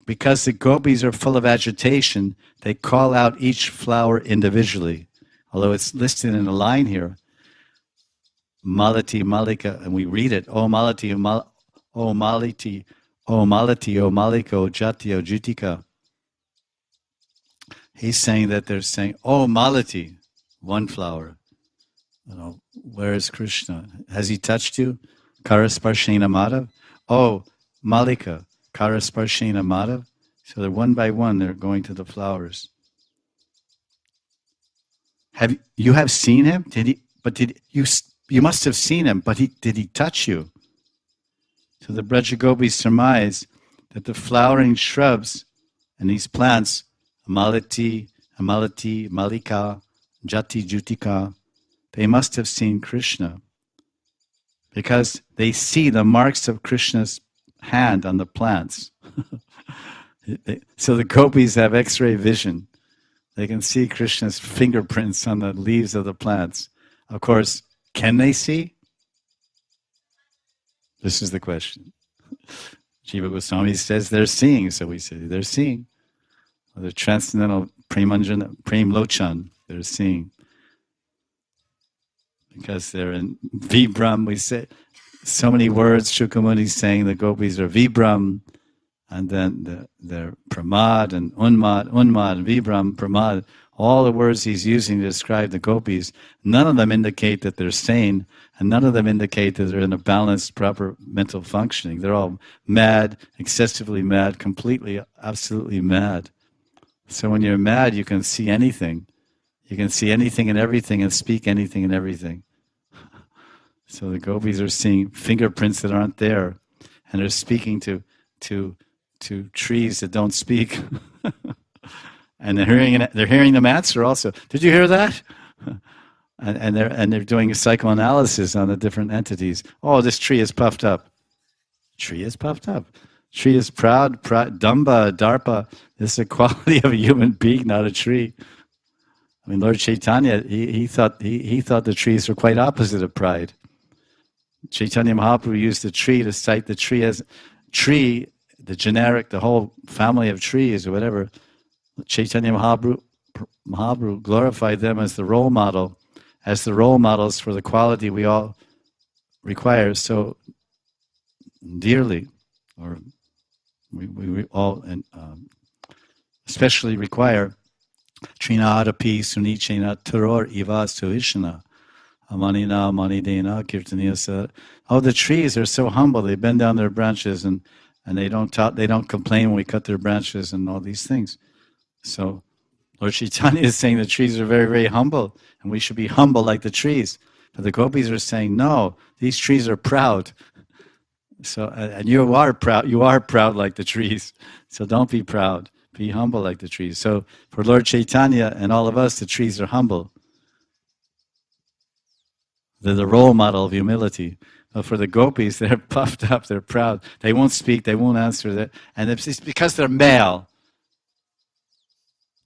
because the gopis are full of agitation, they call out each flower individually. Although it's listed in a line here, Malati, Malika, and we read it, O Malati, O Maliti, O Malati, O Maliko, Jati, O Jutika. He's saying that they're saying, Oh Malati, one flower. Where is Krishna? Has he touched you? Karasparshena Madhav. Oh, Malika, Karasparshena Madhav. So they're one by one, they're going to the flowers. You have seen him? You must have seen him, but did he touch you? So the Brajagopis surmise that the flowering shrubs and these plants, Malati, Malika, Jati, Jutika, they must have seen Krishna because they see the marks of Krishna's hand on the plants. So the gopis have X-ray vision. They can see Krishna's fingerprints on the leaves of the plants. Of course, can they see? This is the question. Jiva Goswami says they're seeing, so we say they're seeing. The transcendental Prem Lochan, they're seeing. Because they're in Vibram, we say so many words, Shukamuni saying the gopis are Vibram, and then they're Pramad and Unmad, and Vibram, Pramad, all the words he's using to describe the gopis, none of them indicate that they're sane, and none of them indicate that they're in a balanced, proper mental functioning. They're all mad, excessively mad, completely, absolutely mad. So when you're mad, you can see anything. You can see anything and everything and speak anything and everything. So the gopis are seeing fingerprints that aren't there, and they're speaking to trees that don't speak. And they're hearing them answer also. Did you hear that? And they're doing a psychoanalysis on the different entities. Oh, this tree is puffed up. Tree is puffed up. Tree is proud, Damba, Darpa. This is a quality of a human being, not a tree. I mean, Lord Chaitanya, he thought the trees were quite opposite of pride. Chaitanya Mahaprabhu used the tree to cite the tree as tree, the generic, the whole family of trees or whatever. Chaitanya Mahaprabhu glorified them as the role models for the quality we all require so dearly, or we all especially require. Trinadapi sunichena turor iva suishana amanina manidena kirtaniya. Oh, the trees are so humble. They bend down their branches and they don't complain when we cut their branches and all these things. So Lord Chaitanya is saying the trees are very, very humble, and we should be humble like the trees. But the gopis are saying, no, these trees are proud. So, and you are proud like the trees. So don't be proud. Be humble like the trees. So for Lord Chaitanya and all of us, the trees are humble. They're the role model of humility. But for the gopis, they're puffed up, they're proud. They won't speak, they won't answer that. And it's because they're male.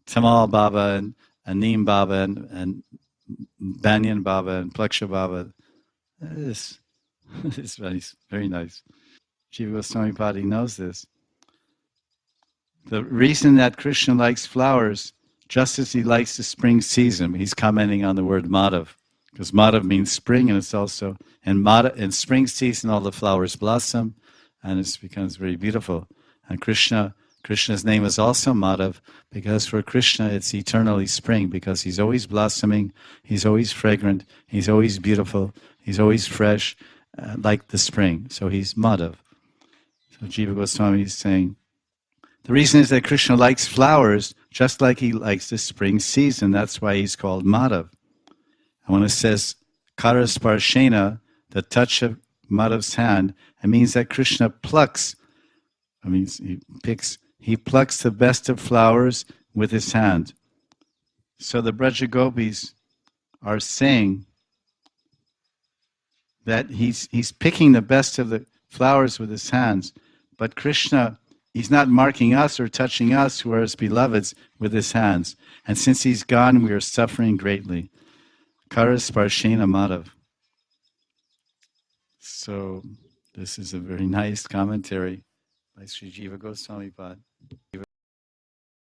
Tamal Baba and Neem Baba and Banyan Baba and Pleksha Baba. It's nice, very nice. Jiva Goswami Padi knows this. The reason that Krishna likes flowers, just as he likes the spring season, he's commenting on the word Madhav, because Madhav means spring, and it's also in spring season all the flowers blossom, and it becomes very beautiful. And Krishna's name is also Madhav, because for Krishna it's eternally spring, because he's always blossoming, he's always fragrant, he's always beautiful, he's always fresh, like the spring. So he's Madhav. So Jiva Goswami is saying, the reason is that Krishna likes flowers just like he likes the spring season. That's why he's called Madhav. And when it says Karasparshena, the touch of Madhav's hand, it means that Krishna plucks the best of flowers with his hand. So the Brajagopis are saying that he's picking the best of the flowers with his hands, but Krishna, he's not marking us or touching us who are his beloveds with his hands. And since he's gone, we are suffering greatly. Karasparshena Madhav. So this is a very nice commentary by Sri Jiva Goswami Pad.